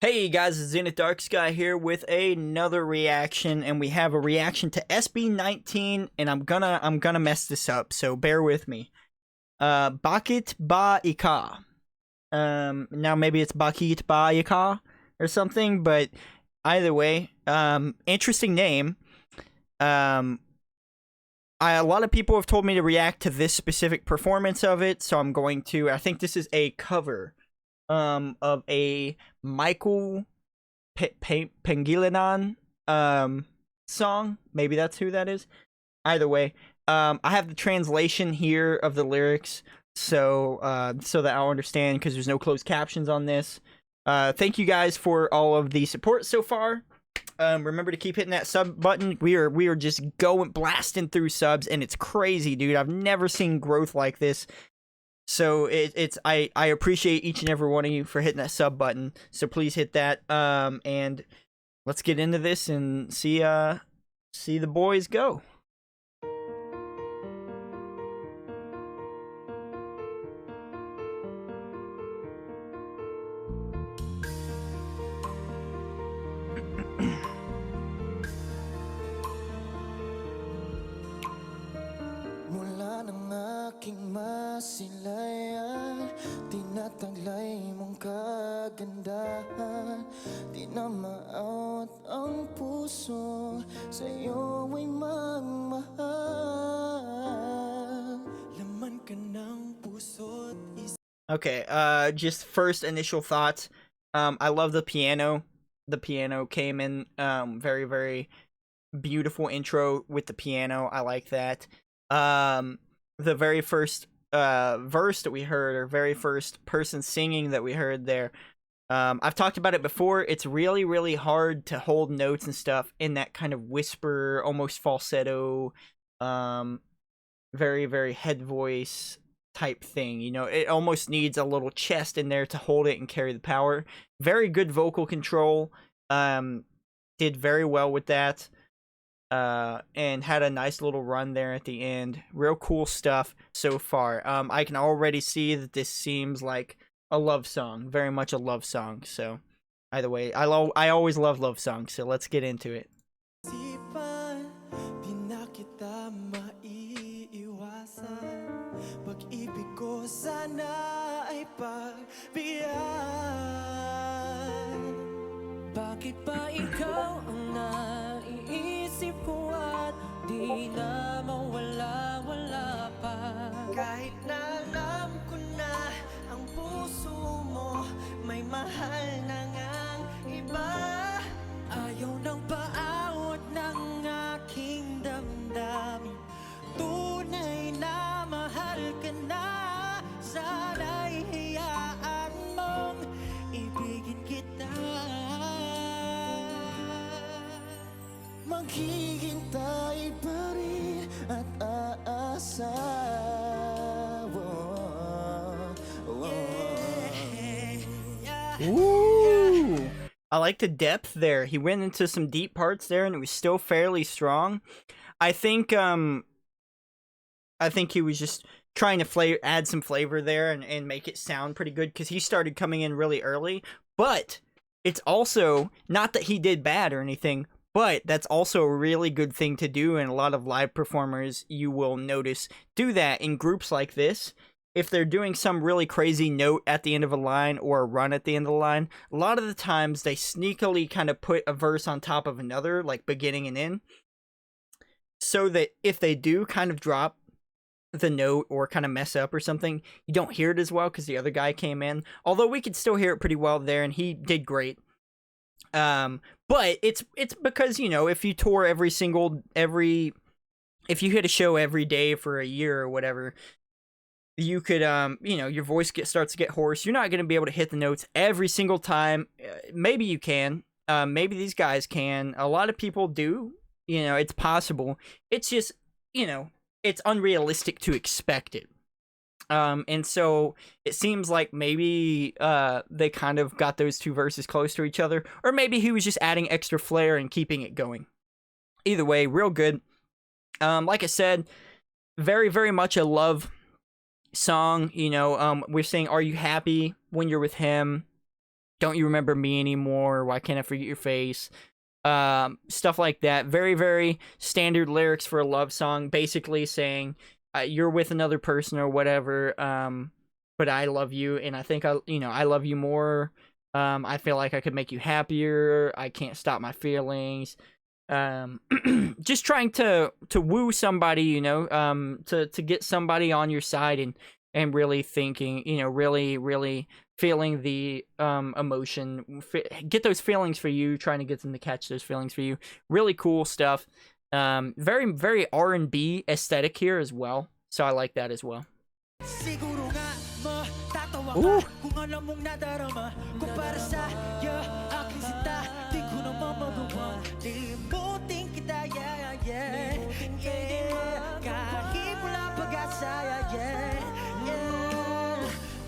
Hey guys, it's Zenith Darksky here with another reaction, and we have a reaction to SB19, and I'm gonna mess this up, so bear with me. Bakit ba Ikaw? Now maybe it's Bakit ba Ikaw or something, but either way, interesting name. A lot of people have told me to react to this specific performance of it, so I'm going to. I think this is a cover of a Michael Pangilinan song. Maybe that's who that is. Either way, I have the translation here of the lyrics, so that I'll understand, because there's no closed captions on this. Thank you guys for all of the support so far. Remember to keep hitting that sub button. We are just blasting through subs, and it's crazy, dude. I've never seen growth like this. So I appreciate each and every one of you for hitting that sub button. So please hit that. And let's get into this and see the boys go. Mula ng aking masilayan, tinataglay mong kagandahan. Di na maawat ang puso, sa'yo ay magmahal. Laman ka ng puso't Okay, just first initial thoughts. I love the piano. The piano came in, very, very beautiful intro with the piano. I like that. The very first verse that we heard, or very first person singing that we heard there, I've talked about it before. It's really, really hard to hold notes and stuff in that kind of whisper, almost falsetto, very, very head voice type thing. You know, it almost needs a little chest in there to hold it and carry the power. Very good vocal control. Did very well with that. And had a nice little run there at the end. Real cool stuff so far. I can already see that this seems like a love song, very much a love song. So, either way, I always love love songs. So let's get into it. isipan, di na kita maiiwasan. Pag-ibig ko sana ay pagbigyan. Bakit ba ikaw ang naiisip ko at di na mawala-wala pa? Kahit na alam ko na ang puso mo may mahal na ngang iba. Ayaw nang paawat ng aking damdamin. Tunay na mahal ka na. Sana'y hayaan mong ibigin kita. Maghihintay pa rin at aasa. Ooh, I like the depth there. He went into some deep parts there, and it was still fairly strong. I think he was just trying to add some flavor there and make it sound pretty good, because he started coming in really early. But it's also not that he did bad or anything, but that's also a really good thing to do, and a lot of live performers, you will notice, do that in groups like this. If they're doing some really crazy note at the end of a line or a run at the end of the line, a lot of the times they sneakily kind of put a verse on top of another, like beginning and end, so that if they do kind of drop the note or kind of mess up or something, you don't hear it as well because the other guy came in. Although we could still hear it pretty well there, and he did great. But it's because, you know, if you tour if you hit a show every day for a year or whatever, you could, you know, your voice starts to get hoarse. You're not going to be able to hit the notes every single time. Maybe you can. Maybe these guys can. A lot of people do. You know, it's possible. It's just, you know, it's unrealistic to expect it. And so it seems like maybe they kind of got those two verses close to each other, or maybe he was just adding extra flair and keeping it going. Either way, real good. Like I said, very, very much a love song. You know, we're saying, are you happy when you're with him? Don't you remember me anymore? Why can't I forget your face? Stuff like that. Very, very standard lyrics for a love song, basically saying you're with another person or whatever, but I love you, and I think I love you more. I feel like I could make you happier. I can't stop my feelings. Just trying to woo somebody, to get somebody on your side, and really thinking, really feeling the emotion, get those feelings for you, trying to get them to catch those feelings for you. Really cool stuff. Very, very R&B aesthetic here as well, so I like that as well. Ooh.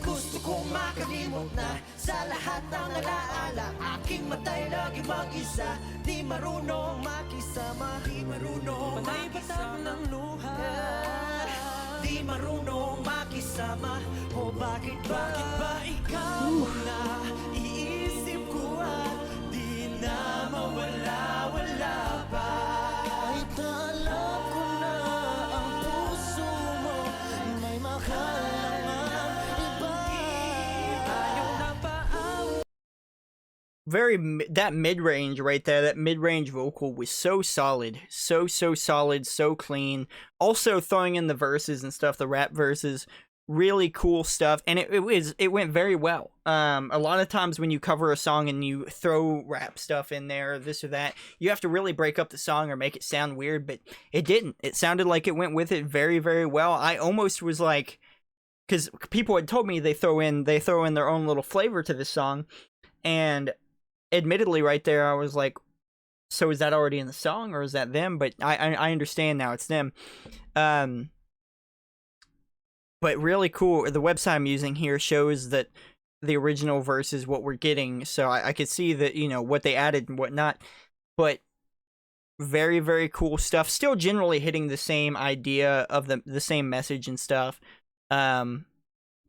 Gusto kong makalimot na sa lahat ng alaala. Aking matay lagi mag-isa. Di marunong makisama. Di marunong makisama ng luha. Di marunong makisama. O bakit ba ikaw na iisip ko at di na mawala-wala pa? Kahit na alam ko na ang puso mo may mahal naman iba. Ayaw na pa ang that mid-range right there, that mid-range vocal was so solid, so solid, so clean. Also throwing in the verses and stuff, the rap verses, really cool stuff, and it went very well. A lot of times when you cover a song and you throw rap stuff in there, or this or that, you have to really break up the song or make it sound weird, but it didn't. It sounded like it went with it very, very well. I almost was like, because people had told me they throw in their own little flavor to this song, and admittedly right there I was like, so is that already in the song or is that them? But I understand now it's them. But really cool. The website I'm using here shows that the original verse is what we're getting, so I could see that, what they added and whatnot. But very, very cool stuff. Still generally hitting the same idea of the same message and stuff.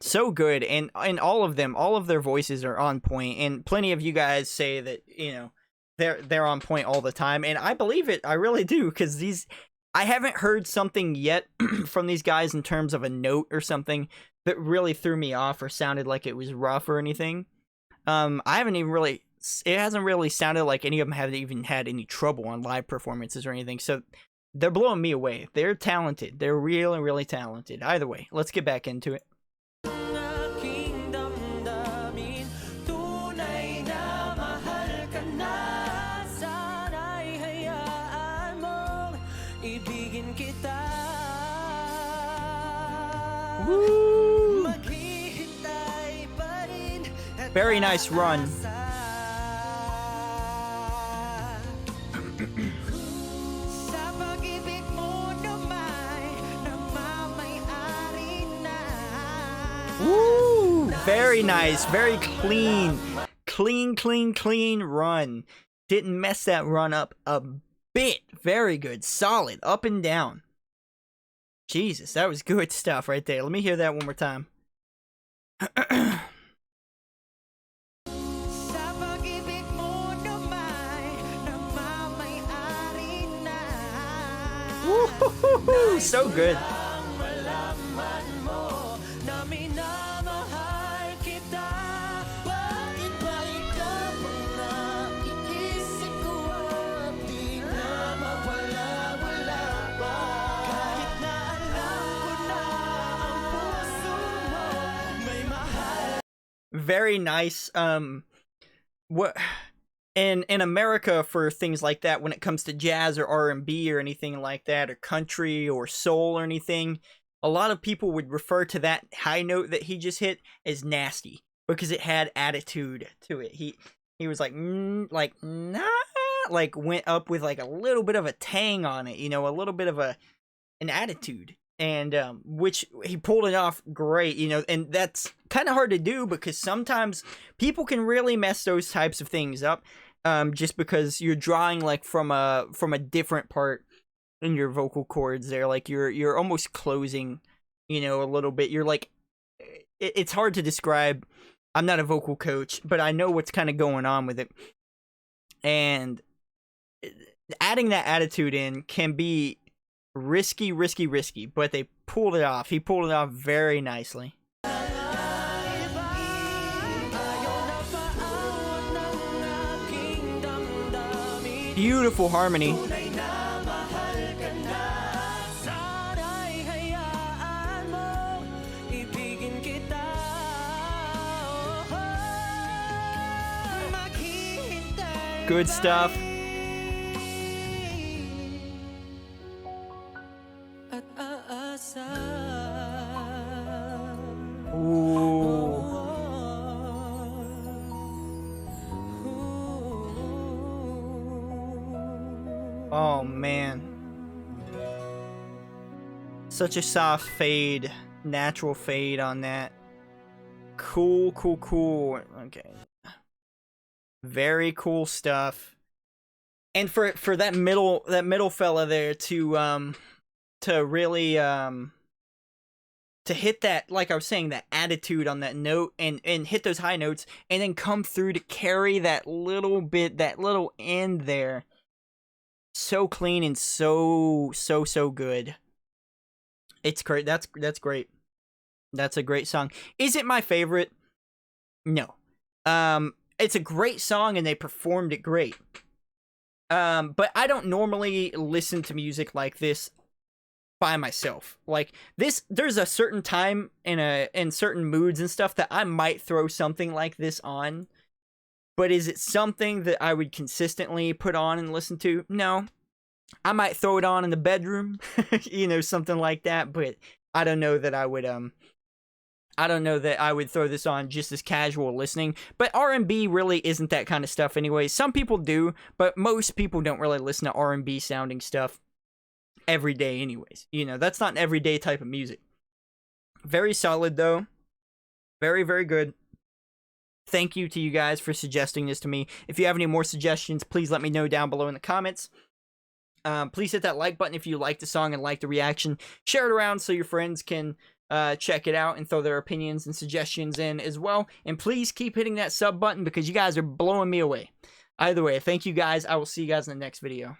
So good, and all of them, all of their voices are on point, and plenty of you guys say that, they're on point all the time, and I believe it. I really do, because I haven't heard something yet from these guys in terms of a note or something that really threw me off or sounded like it was rough or anything. It hasn't really sounded like any of them have even had any trouble on live performances or anything, so they're blowing me away. They're talented. They're really, really talented. Either way, let's get back into it. Woo! Very nice run. Woo! Very nice, very clean. Clean run. Didn't mess that run up a bit. Very good, solid, up and down. Jesus, that was good stuff right there. Let me hear that one more time. Woo-hoo-hoo-hoo, so good. Very nice. What in America, for things like that, when it comes to jazz or R&B or anything like that, or country or soul or anything, a lot of people would refer to that high note that he just hit as nasty, because it had attitude to it. He was like nah, like went up with like a little bit of a tang on it, a little bit of an attitude. And which he pulled it off great, and that's kind of hard to do, because sometimes people can really mess those types of things up, just because you're drawing like from a different part in your vocal cords there, like you're almost closing, a little bit. You're like, it's hard to describe. I'm not a vocal coach, but I know what's kind of going on with it. And adding that attitude in can be risky, but they pulled it off. He pulled it off very nicely. Beautiful harmony. Good stuff. Ooh. Oh man. Such a soft fade, natural fade on that. Cool. Okay. Very cool stuff. And for that middle fella there to really to hit that, like I was saying, that attitude on that note and hit those high notes and then come through to carry that little bit, that little end there. So clean and so good. It's great. That's great. That's a great song. Is it my favorite? No. It's a great song and they performed it great. But I don't normally listen to music like this by myself. Like this, there's a certain time in certain moods and stuff that I might throw something like this on. But is it something that I would consistently put on and listen to? No. I might throw it on in the bedroom, you know, something like that, but I don't know that I would throw this on just as casual listening. But R&B really isn't that kind of stuff anyway. Some people do, but most people don't really listen to R&B sounding stuff every day anyways. You know, that's not an everyday type of music. Very solid though. Very, very good. Thank you to you guys for suggesting this to me. If you have any more suggestions, please let me know down below in the comments. Please hit that like button if you like the song and like the reaction. Share it around so your friends can check it out and throw their opinions and suggestions in as well. And please keep hitting that sub button because you guys are blowing me away. Either way, thank you guys. I will see you guys in the next video.